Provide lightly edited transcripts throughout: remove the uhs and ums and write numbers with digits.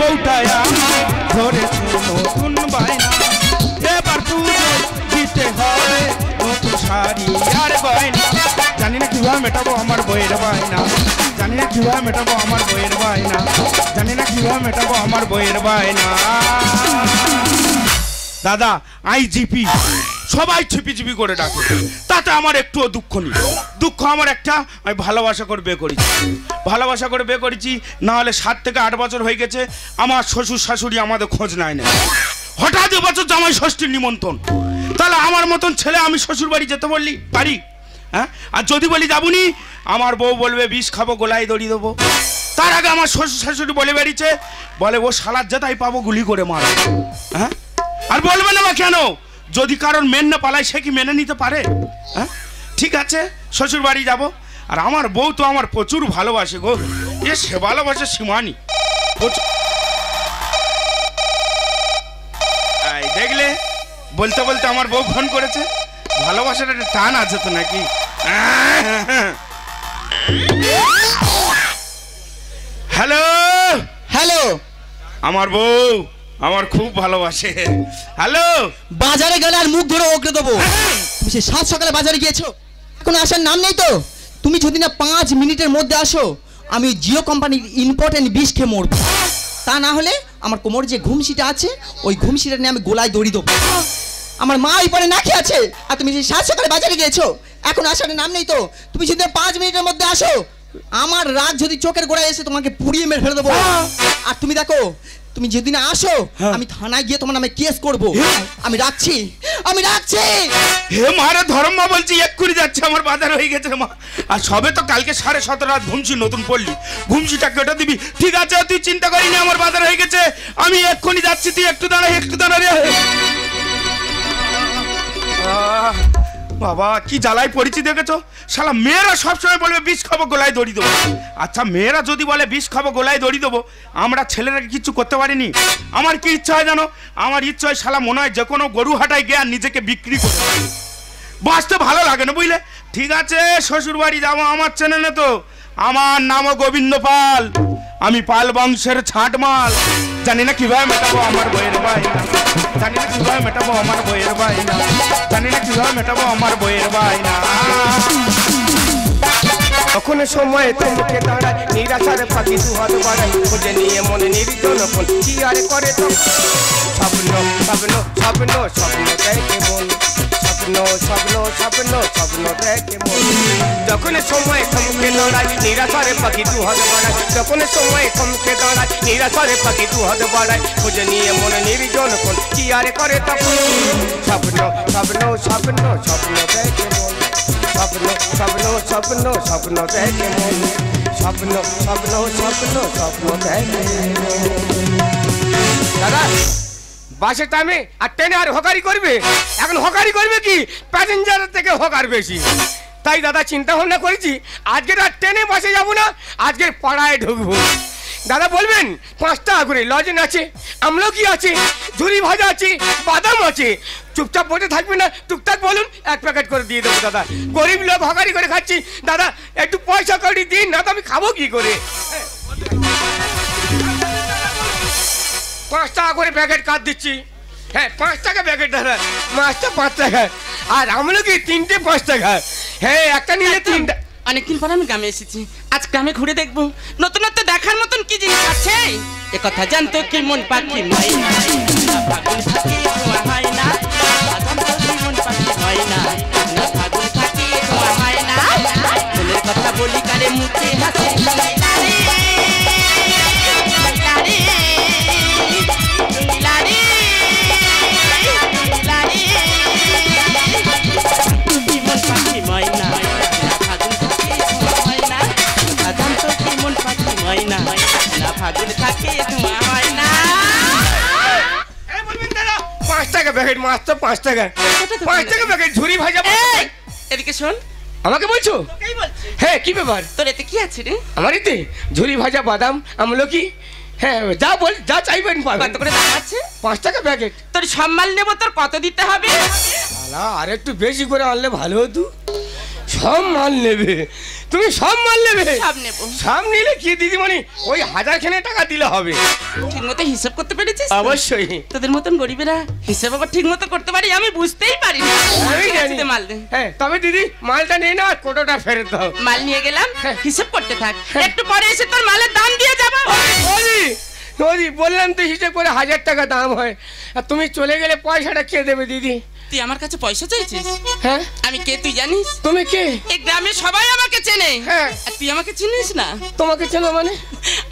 বউটায় ধরেছে নতুন বায়না, এবার পুজো দিতে হবে নতুন শাড়ি আর গয়না। জানি না কিভাবে মেটাবো আমার বইয়ের বায়না, জানি না কিভাবে মেটাবো আমার বইয়ের বায়না, জানি না কিভাবে মেটাবো আমার বইয়ের বায়না। দাদা আইজিপি সবাই ছিপি ছিপি করে ডাকে, তাতে আমার একটুও দুঃখ নেই। দুঃখ আমার একটা, আমি ভালোবাসা করে বিয়ে করেছি, ভালোবাসা করে বিয়ে করেছি। না হলে 7 থেকে 8 বছর হয়ে গেছে আমার শ্বশুর শাশুড়ি আমাদের খোঁজ নেয় না। হঠাৎ এবছর জামাই ষষ্ঠীর নিমন্ত্রণ, তাহলে আমার মতন ছেলে আমি শ্বশুর বাড়ি যেতে বললি পারি? হ্যাঁ, আর যদি বলি যাবুনি, আমার বউ বলবে বিষ খাবো, গোলায় দড়ি দেবো। তার আগে আমার শ্বশুর শাশুড়ি বলে বেরিয়েছে, বলে ও শালার যেটাই পাবো গুলি করে মারো। হ্যাঁ, আর বলবে না বা কেন? যদি কারোর মেন না পালায় সে কি মেনে নিতে পারে? হ্যাঁ, ঠিক আছে শ্বশুর বাড়ি যাবো। আর আমার বউ তো আমার প্রচুর ভালোবাসে গো, এ সে ভালোবাসে সীমানি। দেখলে বলতে বলতে আমার বউ ফোন করেছে, ভালোবাসার একটা টান আছে তো নাকি? হ্যালো হ্যালো, আমার বউ আমার খুব ভালোবাসে। হ্যালো, বাজারে গেলে আর মুখ ধরে ওকে দেবো। তুমি সে 7 সকালে বাজারে গিয়েছো, এখন আসার নাম নেই তো। তুমি যদি না 5 মিনিটের মধ্যে আসো, আমি জিও কোম্পানির ইম্পর্টেন্ট বিষ খেয়ে মরবো। তা না হলে আমার কোমর যে ঘুমসিটা আছে, ওই ঘুমসিটা নিয়ে আমি গোলায় দড়ি দেবো। আমার মা ওই পরে না খেয়ে আছে, আর তুমি সেই 7 সকালে বাজারে গিয়েছো, এখন আসার নাম নেই তো। তুমি যদি 5 মিনিটের মধ্যে আসো, আমার রাগ যদি চোখের গোড়ায় এসে তোমাকে পুড়িয়ে মেরে ফেলে দেবো। আর তুমি দেখো, তুমি যদি না আসো, আমি থানায় গিয়ে তোমার নামে কেস করবো। আমি রাখছি, আমি রাখছি। হে মারা ধর্ম বলছি, এক্ষুনি যাচ্ছে, আমার বাজার হয়ে গেছে মা। আর সবে তো কালকে 17:30 রাত ঘুমছি নতুন পড়লি, ঘুমছিটা কেটে দিবি। ঠিক আছে তুই চিন্তা করিনি, আমার বাজার হয়ে গেছে, আমি এক্ষুনি যাচ্ছি। তুই একটু দাঁড়া, একটু দাঁড়া রে বাবা, কি জ্বালায় পড়েছি দেখেছো? শালা মেয়েরা সবসময় বলবে বিষ খাবো গোলায় দড়ি দেবো। আচ্ছা মেয়েরা যদি বলে বিষ খাবো গোলায় দড়ি দেবো, আমরা ছেলেরা কিছু করতে পারিনি? আমার কি ইচ্ছা হয় জানো? আমার ইচ্ছা হয় শালা মনে হয় যে কোনো গরু হাটায় গিয়ে আর নিজেকে বিক্রি করে বাঁচতে ভালো লাগে না, বুঝলে? ঠিক আছে শ্বশুর বাড়ি যাবো, আমার চেনে না তো। আমার নামও গোবিন্দ পাল, আমি পাল বংশের ছাঁটমাল। জানি না কিভাবে মেটাবো আমার বইয়ের বায়না, জানি না কিভাবে মেটাবো আমার বইয়ের বায়না, জানি না কিভাবে মেটাবো আমার বইয়ের বায়না। তখন সময় তোমাকে দাঁড়ায় নিরাশার পাখি দুহাত বাড়ায়, খুঁজে নিয়ে মনে নির্জন কোন কি আর করে তো স্বপ্ন স্বপ্ন স্বপ্ন স্বপ্ন দেখে মন, স্বপ্ন স্বপ্ন স্বপ্ন স্বপ্ন দেখে মন। যখন সময় থমকে দাঁড়ায় নিরাশার পাখি দুহাত বাড়ায়, যখন সময় থমকে দাঁড়ায় নিরাশার পাখি দুহাত বাড়ায়, খুঁজে নিয়ে মনে নির্জন কোন কি আর করে তখন স্বপ্ন স্বপ্ন স্বপ্ন স্বপ্ন দেখে মন, স্বপ্ন স্বপ্ন স্বপ্ন স্বপ্ন দেখে মন, স্বপ্ন স্বপ্ন স্বপ্ন স্বপ্ন দেখে। দাদা বাসের টাইমে আর ট্রেনে আর হকারি করবে? এখন হকারি করবে কি, প্যাসেঞ্জারের থেকে হকার বেশি। তাই দাদা চিন্তা ভাবনা করেছি, আজকের আর ট্রেনে বাসে যাবো না, আজকের পাড়ায় ঢুকবো। দাদা বলবেন 5 টাকা করে লজেন আছে, আমলকি আছে, ঝুরি ভাজা আছে, বাদাম আছে। চুপচাপ বসে থাকবে না, টুকটাক বলুন 1 প্যাকেট করে দিয়ে দেবো। দাদা গরিব লোক হকারি করে খাচ্ছি, দাদা একটু পয়সা কড়ি দিন না, তো আমি খাবো কি করে? 5 টাকা করে প্যাকেট কাট দিচ্ছি। হ্যাঁ 5 টাকা প্যাকেট দাদা, মাছটা 5 টাকা, আর আমলকি 3টে 5 টাকা। হ্যাঁ একটা নিলে 3টা। অনেকদিন পর আমি গ্রামে এসেছি, আজ গ্রামে ঘুরে দেখবো নতুনত্ব দেখার মতন কি জিনিস আছে। এ কথা জানতো কি মন পাখি ময়না, ফাগুন থাকি ধোয়া হয় না, জানতো কি মন পাখি ময়না, ফাগুন থাকি ধোয়া হয় না। মনের কথা বলি কারে মুখে হাসি, ফাগুন থাকে ধোয়া হয় না। 5 টাকা প্যাকেট, মাত্র 5 টাকা, 5 টাকা প্যাকেট ঝুরি ভাজা। এদিকে শোন, আমাকে বলছো? হ্যাঁ কি ব্যাপার? তোর এতে কি আছে রে? আমার এতে ঝুরি ভাজা, বাদাম, আমলকি, হ্যাঁ যা বল যা চাইবেন পাবেন। কত করে দাম আছে? 5 টাকা প্যাকেট। তোর সম্মাল নেব, তোর কত দিতে হবে? আর একটু বেশি করে আনলে ভালো হতো। সব মাল নেবে? তুমি সব মাল নেবে? সব নেবো। সব নিলে কি দিদিমণি ওই 1000 টাকা দিলে হবে? ঠিক মতো হিসাব করতে পেরেছিস? অবশ্যই। তোদের মতন গরিবেরা হিসাব আবার ঠিক মতো করতে পারি আমি বুঝতেই পারি না। আমি জানি। মাল দে। হ্যাঁ তবে দিদি মালটা নিয়ে নাও আর কোটোটা ফেরত দাও। মাল নিয়ে গেলাম, হ্যাঁ। হিসাব করতে থাক, একটু পরে এসে তোর মালের দাম দিয়ে যাবো। দিদি বললাম তো হিসেব করে 1000 টাকা দাম হয়, আর তুমি চলে গেলে পয়সাটা কে দেবে দিদি? তুই আমার কাছে পয়সা চাইছিস? হ্যাঁ আমি কে তুই জানিস? তুমি কে? এই গ্রামে সবাই আমাকে চেনে। হ্যাঁ। আর তুই আমাকে চিনিস না? তোমাকে চেনো মানে?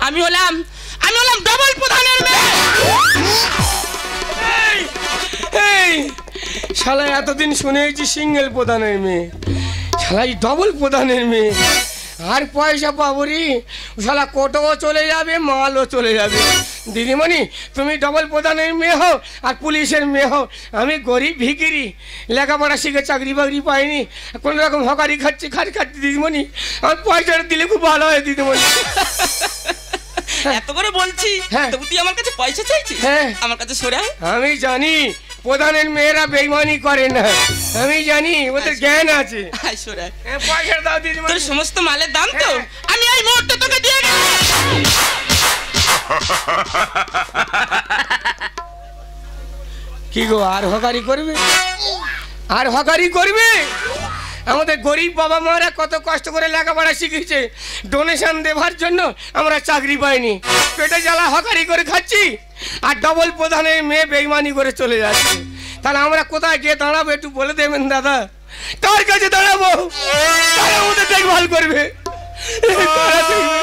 আমি হলাম ডবল প্রধানের মেয়ে। এই শালা এতদিন শুনেছি সিঙ্গেল প্রধানের মেয়ে, শালা ডবল প্রধানের মেয়ে। আর পয়সা পাবো রে, শালা কোটোও চলে যাবে মালও চলে যাবে। দিদিমণি তুমি ডবল প্রধানের মেয়ে হও আর পুলিশের মেয়ে হও, আমি গরিব ভিখিরি, লেখাপড়া শিখে চাকরি বাকরি পাইনি, কোনো রকম হকারি খাচ্ছি খাচ্ছি। দিদিমণি আমার পয়সাটা দিলে খুব ভালো হয় দিদিমণি। এত করে বলছি, হ্যাঁ। তবু তুই আমার কাছে পয়সা চাইছিস? হ্যাঁ। আমার কাছে সরে আয়। আমি জানি প্রধানের মেয়েরা বেইমানি করে না, আমি জানি ওদের জ্ঞান আছে। আয় সরে আয়। পয়সা দাও দিদিমণি। তোর সমস্ত মালের দাম তো হ্যাঁ। আমি এই মুহূর্তে তোকে দিয়ে গেলাম। কি গো আর হকারি করবে? আর হকারি করবে? আমাদের গরিব বাবা মারা কত কষ্ট করে লেখাপড়া শিখেছে, ডোনেশন দেওয়ার জন্য আমরা চাকরি পাইনি, পেটে জ্বালা হকারি করে খাচ্ছি, আর ডবল প্রধানের মেয়ে বেইমানি করে চলে যাচ্ছে। তাহলে আমরা কোথায় গিয়ে দাঁড়াবো একটু বলে দেবেন দাদা? কার কাছে দাঁড়াবো? কারা আমাদের দেখভাল করবে? কারা দেখবে?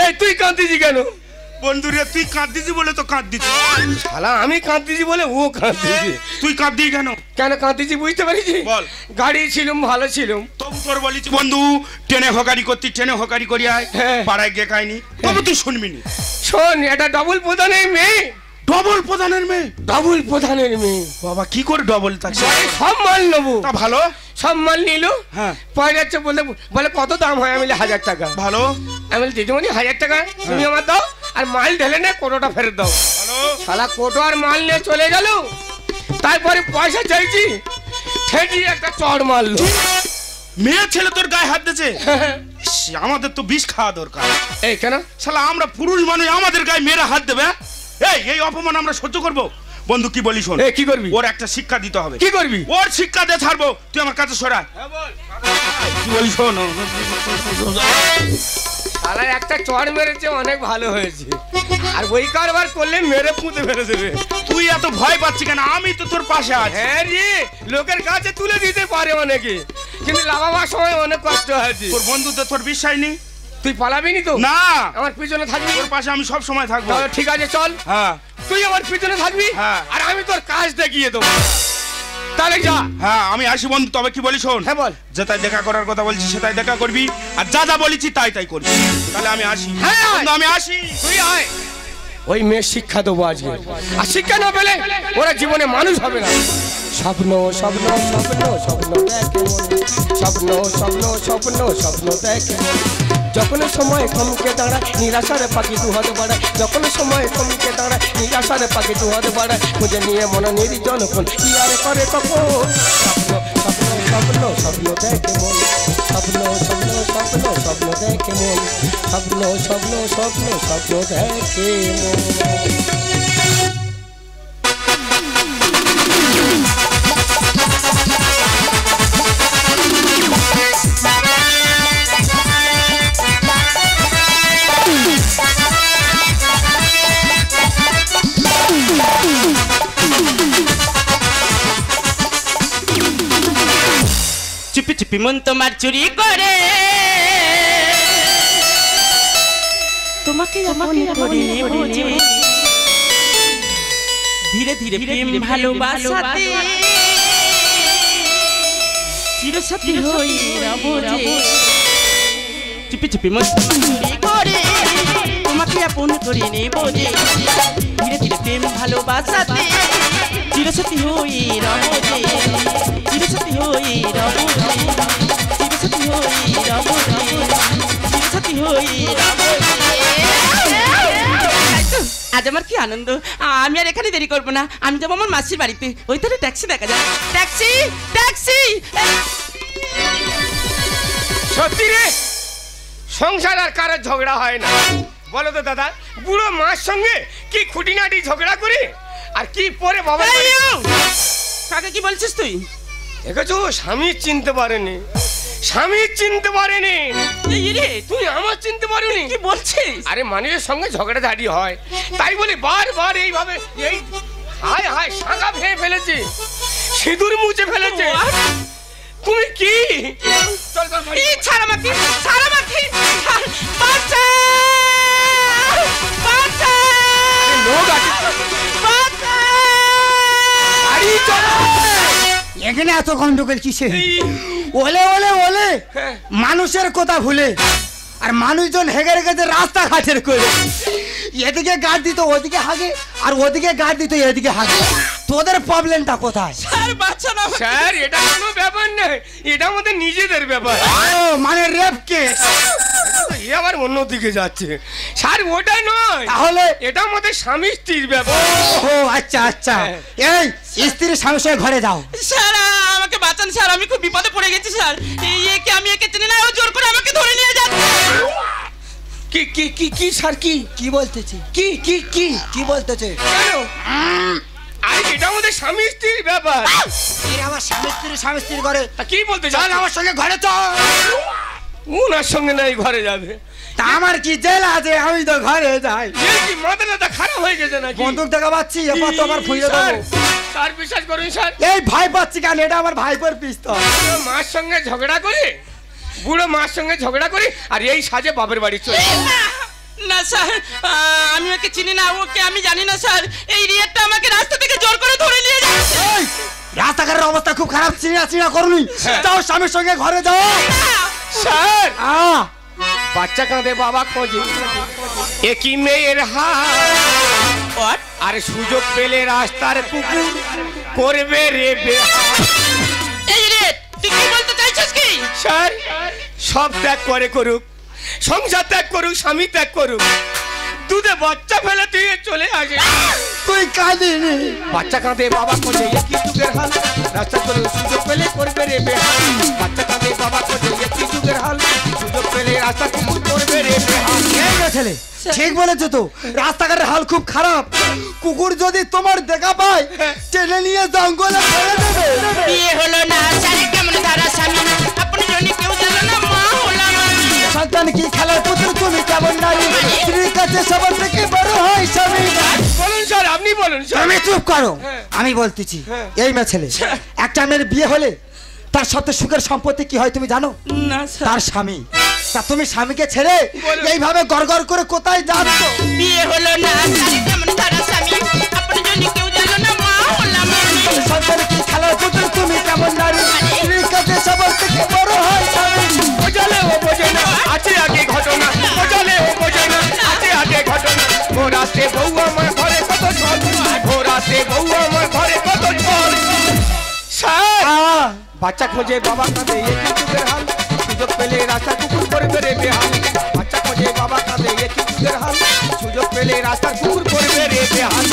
এই তুই কাঁদতেছি কেন? বন্ধুরে তুই কাঁদতেছি বলে তো কাঁদতেছি। শালা আমি কাঁদতেছি বলে ও কাঁদতেছি। তুই কাঁদতি কেন? কেন কাঁদতেছি বুঝতে পারিস? বল। গাড়ি ছিলাম ভালো ছিলাম, তবু তোর বলিছি বন্ধু ট্রেনে হকারি করতি, ট্রেনে হকারি করি আয়, হ্যাঁ। পাড়ায় গিয়ে খাইনি, তবে তুই শুনবি নি। শোন এটা ডবল প্রধানের মেয়ে, ডবল প্রধানের মেয়ে। ডবল প্রধানের মেয়ে। বাবা কি করে ডবল থাকছে? সব মাল নেবো। তা ভালো। সব মাল নিল, হ্যাঁ। পরে যাচ্ছে বলে বলে কত দাম হয়? আমি বলি 1000 টাকা। ভালো আমি বলি দিদিমণি 1000 টাকা তুমি আমার দাও, আর মাল ঢেলে নে কোটোটা ফেরত দাও। ভালো। শালা কোটো আর মাল নিয়ে চলে গেল, তারপরে পয়সা চাইছি, ঠেকি একটা চড় মারলো। মেয়ে ছেলে তোর গায়ে হাত দিয়েছে? আমাদের তো বিষ খাওয়া দরকার। এই কেন? শালা আমরা পুরুষ মানুষ, আমাদের গায়ে মেয়েরা হাত দেবে? এই অপমান আমরা সহ্য করবো? বন্ধু কি বলি শোন। কি করবি? ওর একটা শিক্ষা দিতে হবে। কি করবি? ওর শিক্ষা দিয়ে ছাড়বো, তুই আমার কাছে সরা। কি বলি শোন। শালা একটা চড় মেরেছে, অনেক ভালো হয়েছে, আর ওই কারবার করলে মেরে পুঁতে ফেলে দেবে। তুই এত ভয় পাচ্ছি কেন? আমি তো তোর পাশে আছি। হ্যাঁ রে, লোকের কাছে তুলে দিতে পারে অনেকে, কিন্তু লাভাবার সময় অনেক কষ্ট আছে। তোর বন্ধুদের তোর বিশ্বাস নেই? তুই পালাবি নি তো? না, আমার পিছনে থাকবি। তোর পাশে আমি সব সময় থাকবো। তাহলে ঠিক আছে চল, হ্যাঁ তুই আমার পিছনে থাকবি, হ্যাঁ। আর আমি তোর কাজ দেখিয়ে দেবো। তাহলে যা। হ্যাঁ আমি আসি বন্ধু, তবে কি বলি শোন। হ্যাঁ বল। যেটাই দেখা করার কথা বলছি সেটাই দেখা করবি, আর যা যা বলেছি তাই তাই করবি। তাহলে আমি আসি। হ্যাঁ, বন্ধু, আমি আসি। তুই আয়। ওই মেয়ে শিক্ষা দেবো আজকে, আর শিক্ষা না পেলে ওরা জীবনে মানুষ হবে না। স্বপ্ন স্বপ্ন স্বপ্ন স্বপ্ন দেখে মন, স্বপ্ন স্বপ্ন স্বপ্ন স্বপ্ন দেখে মন। যখন সময় থমকে দাঁড়ায় নিরাশার পাখি দুহাত বাড়ায়, যখন সময় থমকে দাঁড়ায় নিরাশার পাখি দুহাত বাড়ায়, খুঁজে নিয়ে মন নির্জন কোন কি আর করে তখন। স্বপ্ন স্বপ্ন স্বপ্ন স্বপ্ন দেখে মন, স্বপ্ন স্বপ্ন স্বপ্ন স্বপ্ন দেখে মন, স্বপ্ন স্বপ্ন স্বপ্ন স্বপ্ন দেখে মন। চুপি চুপি মন তোমার চুরি করে, তোমাকে আপন করে নেব যে, ধীরে ধীরে প্রেম ভালোবাসাতে চিরসাথী হই রব যে। চুপি চুপি মন চুরি করে, তোমাকে আপন করে নেব যে, ধীরে ধীরে প্রেম ভালোবাসাতে চিরসাথী হই রব যে, চিরসাথী হই রব যে, চিরসাথী হই রব যে, চিরসাথী হই রব যে। আজ আমার কি আনন্দ। আমি আর এখানে দেরি করবো না, আমি যাবো আমার মাসির বাড়িতে। ওই তাহলে ট্যাক্সি দেখা যায়। Taxi taxi. সত্যি রে, সংসার আর কারো ঝগড়া হয় না বলো তো দাদা? বুড়ো মার সঙ্গে কি খুঁটিনাটি ঝগড়া করি আর কি পরে বাবা। কাকে কি বলছিস তুই? দেখেছো, স্বামী চিনতে পারেনি, স্বামী চিনতে পারেনি। তুই আমার চিনতে পারিনি? কি বলছিস? আরে মানুষের সঙ্গে ঝগড়াঝাটি হয়, তাই বলে বারবার এইভাবে এই হায় হায় শাঁখা ভেঙে ফেলেছে, সিঁদুর মুছে ফেলেছে। তুমি কি? চল চল বাড়ি। ছাড় আমাকে, ছাড় আমাকে। বাচ্চা বাচ্চা লোক আছে, বাচ্চা। বাড়ি চলো। এখানে এত গন্ডগোল কিসে? ওলে ওলে ওলে মানুষের কথা ভুলে আর মানুষজন হেগে রেখেছে রাস্তাঘাটের করে। এদিকে গাড় দিত ওদিকে হাগে, আর ওদিকে গাড় দিত এদিকে হাগে। তোদের প্রবলেমটা কোথায়? স্যার বাচ্চা না স্যার, এটা কোনো ব্যাপার নয়, এটা আমাদের নিজেদের ব্যাপার। ও মানে রেপ কেস? এ আবার অন্যদিকে যাচ্ছে। স্যার ওটা নয়, তাহলে এটা আমাদের স্বামী স্ত্রীর ব্যাপার। ও আচ্ছা আচ্ছা, এই স্ত্রীর স্বামীর সঙ্গে ঘরে যাও। স্যার আমাকে বাঁচান স্যার, আমি খুব বিপদে পড়ে গেছি স্যার। একে আমি একে চিনি না, ও জোর করে আমাকে ধরে নিয়ে যাচ্ছে। কি কি কি কি স্যার? কি কি বলতেছে? কি কি কি কি বলতেছে? কেন? আরে এটা আমাদের স্বামী স্ত্রীর ব্যাপার। এর আমার স্বামী স্ত্রীর ঘরে তা কি বলতে চল চান? আমার সঙ্গে ঘরে চল। উনার সঙ্গে নাই ঘরে যাবে? তা আমার কি জেল আছে? আমি তো ঘরে যাই। এ কি মাথাটা খারাপ হয়ে গেছে নাকি? বন্দুক দেখা পাচ্ছি, এবার তো আমার ফুঁড়ে স্যার, দেবো। স্যার বিশ্বাস করুন স্যার, এই ভাই পাচ্ছি কেন? এটা আমার ভাইপোর পিস্তল। বুড়ো মার সঙ্গে ঝগড়া করে, বুড়ো মার সঙ্গে ঝগড়া করে আর এই সাজে বাপের বাড়ি চলে। না স্যার, আমি ওকে চিনি না, ওকে আমি জানি না স্যার। এই রিয়েটটা আমাকে রাস্তা থেকে জোর করে ধরে নিয়ে যাচ্ছে। এই, রাস্তাঘাটের অবস্থা খুব খারাপ, চিনা চিনা করুনি। যাও স্বামীর সঙ্গে ঘরে যাও। স্যার, আহ, বাচ্চা কাঁদে বাবা খোঁজে, একই মেয়ের হাত আর সুযোগ পেলে রাস্তার কুকুর করবে রে বেহাত। এই রে, তুই কি বলতে চাইছিস কি? স্যার, সব ত্যাগ করে করুক, সংসার ত্যাগ করুক, স্বামী ত্যাগ করুক, দুধে বাচ্চা ফেলে দিয়ে চলে আসে। তুই কাঁদিনি? বাচ্চা কাঁদে বাবা খোঁজে, একই যুগের হাল, রাস্তা করে সুযোগ পেলে করবে রে বেহাল। বাচ্চা কাঁদে বাবা খোঁজে, একই যুগের হাল, সুযোগ পেলে রাস্তা কুকুর করবে রে বেহাল। এই না ছেলে, ঠিক বলেছো তো, রাস্তাঘাটের হাল খুব খারাপ। কুকুর যদি তোমার দেখা পায় টেনে নিয়ে জঙ্গলে ফেলে দেবে। বিয়ে হলো না স্যার, কেমন ধারা স্বামী, আপনি জন্য কেউ জানো না, মা হলাম আমি। সন্তান কি খেলার পুত্র, তুমি কেমন নারী, স্ত্রীর কাছে সবার থেকে বড় হয় স্বামী। বলুন স্যার, আপনি বলুন স্যার। তুমি চুপ করো, আমি বলতেছি। এই মেয়ে ছেলে, একটা মেয়ের বিয়ে হলে তার সবচেয়ে সুখের সম্পত্তি কি হয় তুমি জানো? না স্যার। তার স্বামী। তা তুমি স্বামীকে ছেড়ে এইভাবে গড়গড় করে কোথায় যাচ্ছ? বিয়ে হলো না স্যার, কেমন ধারা স্বামী, আপনি জন্য কেউ জানো না, মা হলাম আমি। সন্তান কি খেলার পুত্র, তুমি কেমন নারী, স্ত্রীর কাছে সবার থেকে বড় হয় স্বামী। বোঝালে ও বোঝে না, আছে আগে ঘটনা, বোঝালে ও বোঝে না, আছে আগে ঘটনা। ভোরাতে বউ আমার ঘরে কত ঝড়, ভোরাতে বউ আমার ঘরে কত ঝড়। স্যার, বাচ্চা খোঁজে বাবা কাঁদে, একই যুগের হাল, সুযোগ পেলে রাস্তা কুকুর করবে রে বেহাল। বাচ্চা খোঁজে বাবা কাঁদে, একই যুগের হাল, সুযোগ পেলে রাস্তা কুকুর করবে রে বেহাল।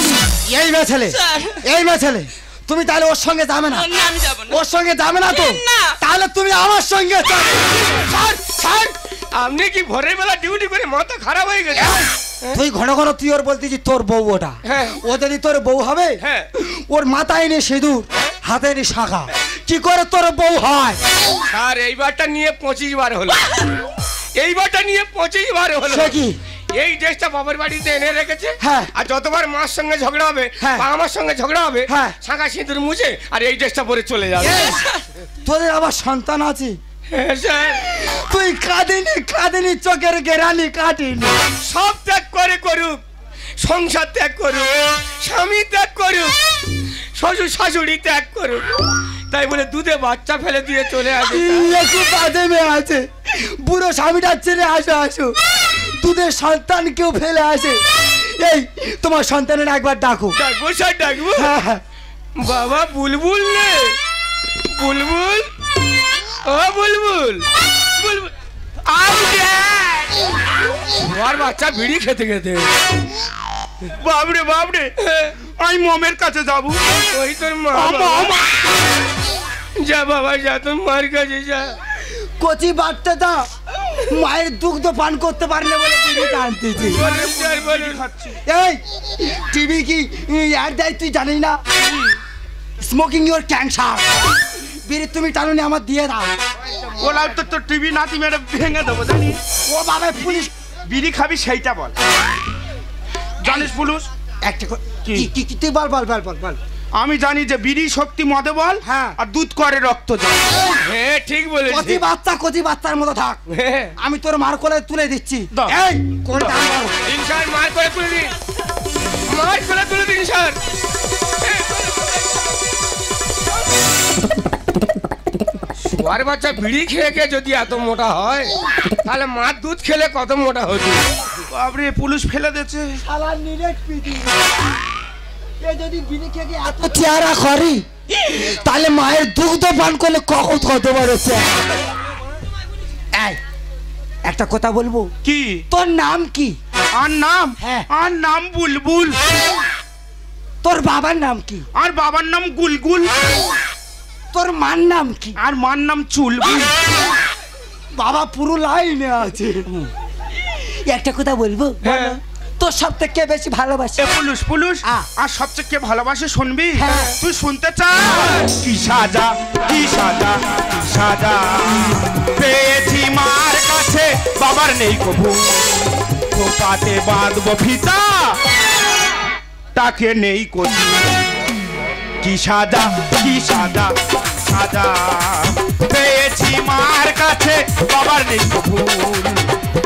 এই মেয়ে ছেলে, স্যার। এই মেয়ে ছেলে, তুমি তাহলে ওর সঙ্গে যাবে না? না আমি যাবো না। ওর সঙ্গে যাবে না তো? না। তাহলে তুমি আমার সঙ্গে যাবে। স্যার, স্যার, আপনি কি ভোরের বেলা ডিউটি করে মাথা খারাপ হয়ে গেছে? তুই ঘন ঘন তুই ওর বলতেছি তোর বউ ওটা। হ্যাঁ। ও যদি তোর বউ হবে, হ্যাঁ। ওর মাথায় নে সিঁদুর, হাতে নে শাখা, কি করে তোর বউ হয়? স্যার, এইবারটা নিয়ে 25 বার হলো, এইবারটা নিয়ে 25 বার হলো। সে কি? এই ড্রেসটা বাবার বাড়িতে এনে রেখেছে। হ্যাঁ। আর যতবার মার সঙ্গে ঝগড়া হবে হ্যাঁ। বা আমার সঙ্গে ঝগড়া হবে, হ্যাঁ। শাঁখা সিঁদুর মুছে আর এই ড্রেসটা পরে চলে যাবে। তোদের আবার সন্তান আছে? হ্যাঁ স্যার, তুই কাঁদিনি কাঁদিনি, চোখের গেরানি কাটিনি। সব ত্যাগ করে করুক, সংসার ত্যাগ করুক, স্বামী ত্যাগ করুক, শ্বশুর শাশুড়ি ত্যাগ করুক, তাই বলে দুধে বাচ্চা ফেলে দিয়ে চলে আসে। একটু বাদে মেয়ে আছে, বুড়ো স্বামীটার ছেলে আসো আসো, দুধের সন্তান কেউ ফেলে আসে। এই তোমার সন্তানের একবার ডাকো। ডাকবো স্যার, ডাকবো। হ্যাঁ হ্যাঁ। বাবা বুলবুল রে, বুলবুল, ও বুলবুল, বুলবুল, আর বাচ্চা বিড়ি খেতে খেতে বাবরে বাবরে, আমি মমের কাছে যাবো। ওই তোর মা বাবা। যা বাবা যা, তোর মার কাছে যা। কচি বাচ্চাটা মায়ের দুগ্ধ পান করতে পারলে বলে টিভি টানতেছি। বলুন স্যার বলুন। এই টিভি কি আর দেয় তুই জানিস না? Smoking your cancer. বিড়ি তুমি টানুনি, আমার দিয়ে দাও। ওলাও তো তোর টিভি নাতি মেরে ভেঙে দেবো জানি। ও বাবা পুলিশ। বিড়ি খাবি সেইটা বল। জানিস পুলুস একটা কি কি কি তুই বল বল বল বল বল। আমি জানি যে বিড়ি শক্তি মদে বল, হ্যাঁ। আর দুধ করে রক্ত জল। হ্যাঁ ঠিক বলেছিস। কচি বাচ্চার মতো থাক। হ্যাঁ। আমি তোর মার কোলে তুলে দিচ্ছি। দাও। এই কোন দাম বল। দিন স্যার, মার করে তুলে দিন, মার করে তুলে দিন স্যার। শুয়ার বাচ্চা বিড়ি খেয়ে খেয়ে যদি এত মোটা হয়, তাহলে মার দুধ খেলে কত মোটা হতো। বাবরে পুলিশ ফেলে দিয়েছে। শালা নিরেট পিটি। এ যদি বিড়ি খেয়ে এত চেহারা করি, তাহলে মায়ের দুগ্ধ পান করলে কখন কত বড় চেহারা। এই একটা কথা বলবো, কি তোর নাম কি? আর নাম? হ্যাঁ। আর নাম বুলবুল। তোর বাবার নাম কি? আর বাবার নাম গুলগুল। তোর মার নাম কি? আর মার নাম চুলবুল। বাবা পুরো লাইনে আছে। একটা কথা বলবো, হ্যাঁ। তোর সব থেকে বেশি ভালোবাসি। এ পুলুস পুলুস, আ। আর সবচেয়ে কে ভালোবাসে শুনবি? হ্যাঁ। তুই শুনতে চাস? কি সাজা কি সাজা কি সাজা পেয়েছি মার কাছে, বাবার নেই কবু। খোপাতে বাঁধবো ফিতা, তাকে নেই কবু। কি সাজা কি সাজা সাজা পেয়েছি মার কাছে, বাবার নেই কবু।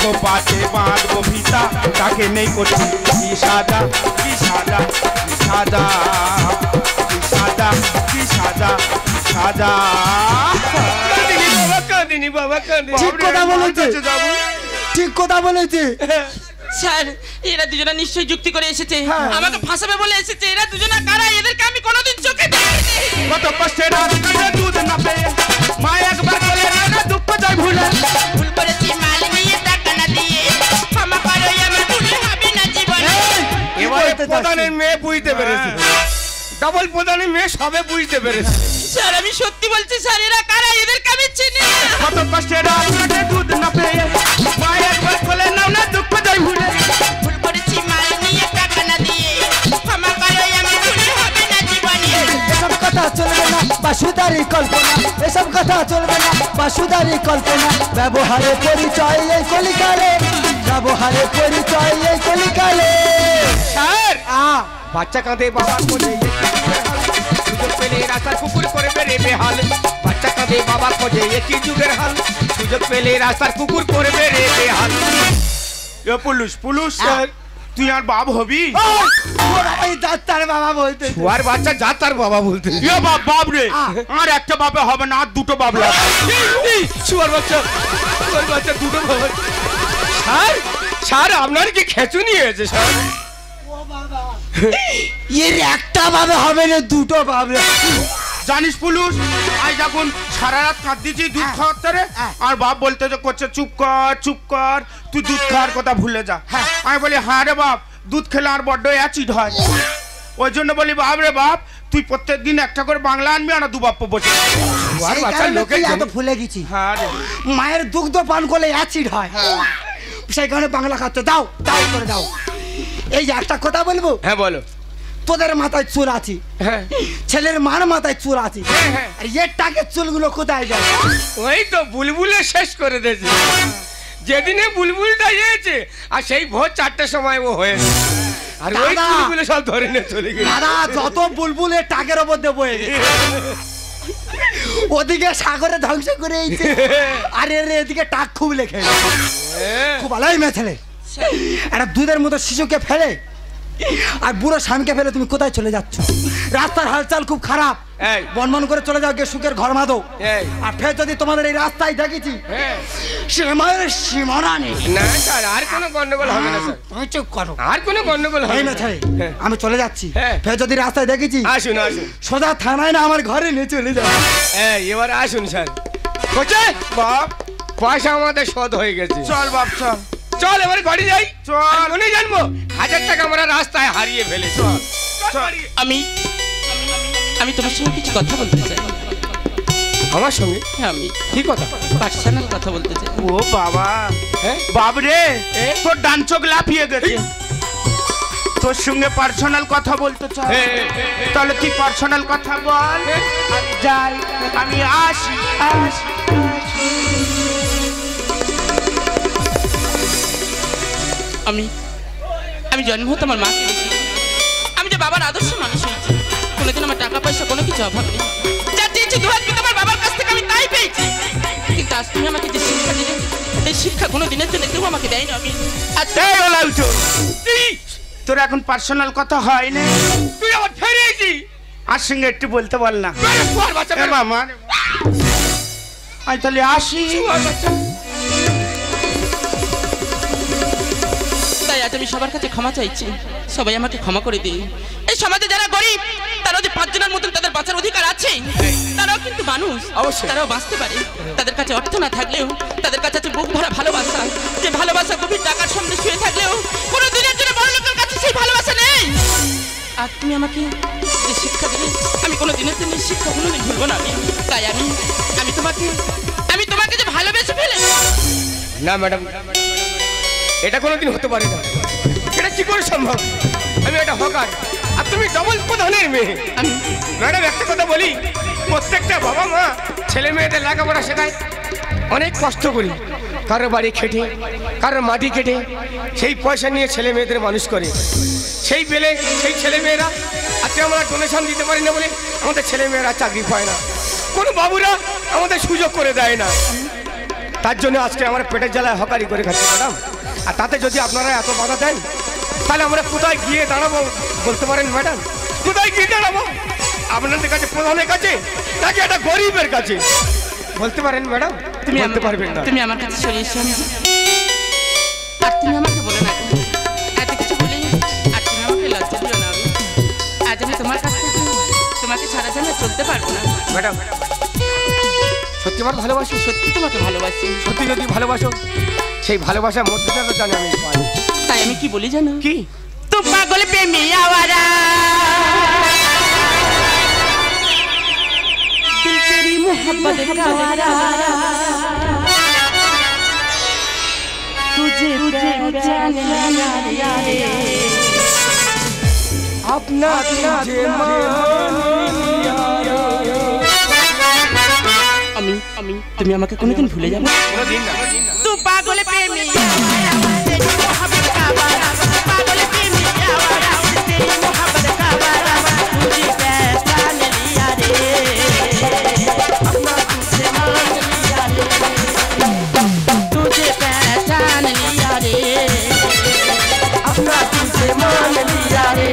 খোপাতে বাঁধবো ফিতা, তাকে নেই কবু। কি সাজা কি সাজা কি সাজা কি সাজা কি সাজা সাজা। বাবা কাঁদিনি, বাবা কাঁদিনি। ঠিক কথা বলেছে। কাছে যাবো। ঠিক কথা বলেছে। স্যার, এরা দুজনা নিশ্চয়ই যুক্তি করে এসেছে, হ্যাঁ। আমাকে ফাঁসাবে বলে এসেছে। এরা দুজনা কারা? এদেরকে আমি কোনোদিন চোখে দেখিনি। কত কষ্টে রাত কাটে দুধ না পেয়ে, মা একবার বলে না দুঃখ যায় ভুলে। ভুল করেছি মাল নিয়ে টাকা না দিয়ে, ক্ষমা করো আমার ভুল হবে না জীবনে। এবারে প্রধানের মেয়ে বুঝতে পেরেছে, ডবল প্রধানের মেয়ে সবে বুঝতে পেরেছে। স্যার আমি সত্যি বলছি স্যার, এরা কারা? এদেরকে আমি চিনি না। কত কষ্টে রাত কাটে দুধ না পেয়ে, মা একবার বলে না দুঃখ যায় ভুলে। ভুল করেছি মাল নিয়ে টাকা না দিয়ে, ক্ষমা করো আমার ভুল হবে না জীবনে। এসব কথা চলবে না, বাসুদারি কল্পনা। এসব কথা চলবে না, বাসুদারি কল্পনা। ব্যবহারে পরিচয় এই কলিকালে, ব্যবহারে পরিচয় এই কলিকালে। স্যার, বাচ্চা কাঁদে বাবা খোঁজে, সুযোগ পেলে রাস্তার কুকুর করবে রে বেহাল। বাচ্চা কাঁদে বাবা খোঁজে, একই যুগের হাল। সুযোগ পেলে রাস্তার কুকুর করবে রে বেহাল। এ পুলুস পুলুস, তুই আর বাপ হবি? ওই ডাক্তার বাবা বলতে। শুয়ার বাচ্চা যা তার বাবা বলতে। এ বাপ রে, আর একটা বাপে হবে না, আর দুটো বাপ লাগবে। শুয়ার বাচ্চা, শুয়ার বাচ্চা দুটো বাবা। স্যার, স্যার আপনার কি খেঁচুনি হয়েছে স্যার? এর একটা ভাবে হবে না, দুটো ভাবে। জানিস পুলুস, আজ যখন সারা রাত কাঁদিয়েছি দুধ খাওয়ার তারে, আর বাপ বলতে যে করছে চুপ কর, তুই দুধ খাওয়ার কথা ভুলে যা। আমি বলি হ্যাঁ রে বাপ, দুধ খেলে আর বড্ড অ্যাসিড হয়। ওই জন্য বলি বাপ রে বাপ, তুই প্রত্যেক দিন একটা করে বাংলা আনবি, আর দু বাপ বসে। শুয়ার বাচ্চা লোকে এত ভুলে গেছি। হ্যাঁ রে। মায়ের দুগ্ধ পান করলে অ্যাসিড হয়, সেই কারণে বাংলা খাতে দাও দাও করে দাও। এই যে একটা কথা বলবো, হ্যাঁ বলো। তোদের মাথায় চুল আছে, হ্যাঁ ছেলের মার মাথায় চুল আছে, হ্যাঁ। আর এর টাকের চুলগুলো কোথায় যায়? ওই তো বুলবুলে শেষ করে দিয়েছে। যেদিনে বুলবুলটা হয়েছে, আর সেই ভোর 4টার সময় ও হয়েছে, আর ওই দাদা। বুলবুলে সব ধরে নিয়ে চলে গেছে। দাদা যত বুলবুল এর টাকের ওপর দিয়ে বয়ে গেছে। ওদিকে সাগরে ধ্বংস করে এইছে, আর এর এদিকে টাক খুব লেখে। খুব ভালোই মেয়ে ছেলে, একটা দুধের মতো শিশুকে ফেলে আর বুড়ো স্বামীকে ফেলে তুমি কোথায় চলে যাচ্ছ? রাস্তার হালচাল খুব খারাপ, এই। বনবন করে চলে যাও, গিয়ে সুখের ঘর বাঁধো। এই। আর ফের যদি তোমাদের এই রাস্তায় দেখেছি, হ্যাঁ। সীমার সীমানা নেই। না স্যার, আর কোনো গন্ডগোল হবে না স্যার, তুমি চুপ করো। আর কোনো গন্ডগোল হবে এই না। মেয়ে ছেলে, হ্যাঁ। আমি চলে যাচ্ছি। হ্যাঁ। ফের যদি রাস্তায় দেখেছি, আসুন আসুন। সোজা থানায় না আমার ঘরে নিয়ে চলে যাও। এই এবার আসুন স্যার। কোচে বাপ, পয়সা আমাদের শোধ হয়ে গেছে। চল বাপ চল। চল এবার বাড়ি যাই। চল। মনে জানবো 1000 টাকা আমরা রাস্তায় হারিয়ে ফেলেছি। চল। আমি তোমার সঙ্গে কিছু কথা বলতে চাই। আমার সঙ্গে হ্যাঁ, আমি কি কথা? পার্সোনাল কথা বলতে চাই। ও বাবা, হ্যাঁ বাবরে তোর ডান চোখ লাফিয়ে গেছে। তোর সঙ্গে পার্সোনাল কথা বলতে চাই, তাহলে তুই পার্সোনাল কথা বল। আমি যাই, আমি আসি আসি। আমি জন্ম হতে আমার মাকে দেখি। আমি যে বাবার আদর্শ মানুষ হয়েছি, কোনোদিন আমার টাকা পয়সা কোনো কিছু অভাব নেই। যা চেয়েছি দু হাত আমার বাবার কাছ থেকে আমি তাই পেয়েছি। কিন্তু আজ তুমি আমাকে যে শিক্ষা দিলে, এই শিক্ষা কোনো দিনের জন্য কেউ আমাকে দেয়নি। আমি এই ওলা উঠো, তোর এখন পার্সোনাল কথা হয় না। তুই আবার ফেরেছি। আর সঙ্গে একটু বলতে বল না। এ মামা, আমি তাহলে আসি। তাই আজ আমি সবার কাছে ক্ষমা চাইছি, সবাই আমাকে ক্ষমা করে দিন। এই সমাজে যারা গরিব, তারাও যে 5 জনের মতন তাদের বাঁচার অধিকার আছে। তারাও কিন্তু মানুষ, অবশ্যই। তারাও বাঁচতে পারে। তাদের কাছে অর্থ না থাকলেও তাদের কাছে আছে বুক ভরা ভালোবাসা। যে ভালোবাসা গভীর টাকার সামনে শুয়ে থাকলেও কোনো দিনের জন্য বড় লোকের কাছে সেই ভালোবাসা নেই। আর তুমি আমাকে যে শিক্ষা দিলে, আমি কোনো দিনের জন্য শিক্ষা কোনোদিন ভুলবো না। তাই আমি তোমাকে যে ভালোবেসে ফেলে। না ম্যাডাম, এটা কোনোদিন হতে পারে না। এটা কি করে সম্ভব? আমি একটা হকার আর তুমি ডবল প্রধানের মেয়ে। ম্যাডাম একটা কথা বলি, প্রত্যেকটা বাবা মা ছেলে মেয়েদের লেখাপড়া শেখায়, অনেক কষ্ট করি, কারো বাড়ি খেটে, কারো মাটি কেটে সেই পয়সা নিয়ে ছেলে মেয়েদের মানুষ করে। সেই পেলে সেই ছেলে মেয়েরা আজকে আমরা ডোনেশন দিতে পারি না বলে আমাদের ছেলে মেয়েরা চাকরি পায় না, কোনো বাবুরা আমাদের সুযোগ করে দেয় না। তার জন্য আজকে আমরা পেটের জ্বালায় হকারি করে খাচ্ছি ম্যাডাম। আর তাতে যদি আপনারা এত বাধা দেন, তাহলে আমরা কোথায় গিয়ে দাঁড়াবো বলতে পারেন ম্যাডাম? কোথায় গিয়ে দাঁড়াবো? আপনাদের কাছে, প্রধানের কাছে, নাকি একটা গরিবের কাছে? বলতে পারেন ম্যাডাম? তুমি বলতে পারবেন না। তুমি আমার কাছে সরে এসো। আর তুমি আমাকে বলে না এত কিছু বলে, আর তুমি আমাকে লজ্জা দিও না। আজ আমি তোমার কাছ থেকে তোমাকে ছাড়া যেন চলতে পারবো না। ম্যাডাম সত্যি আমার ভালোবাসি, সত্যি তোমাকে ভালোবাসি। সত্যি যদি ভালোবাসো, সেই ভালোবাসার মধ্যে তো জানি আমি পাই। তাই আমি কি বলি জানো? কি? তো পাগল প্রেমী আওয়ারা, দিল তেরি মোহব্বত का वारा, तुझे पहचान लिया रे, अपना तुझे मान लिया। আমি তুমি আমাকে কোনোদিন ভুলে যাবে? কোনোদিন না। तू पागल प्रेमी आवारा, तेरी मोहब्बत का वारा, पागल प्रेमी आवारा, तेरी मोहब्बत का वारा, तुझे पहचान लिया रे, अपना तुझे मान लिया रे, तुझे पहचान लिया रे, अपना तुझे मान लिया रे।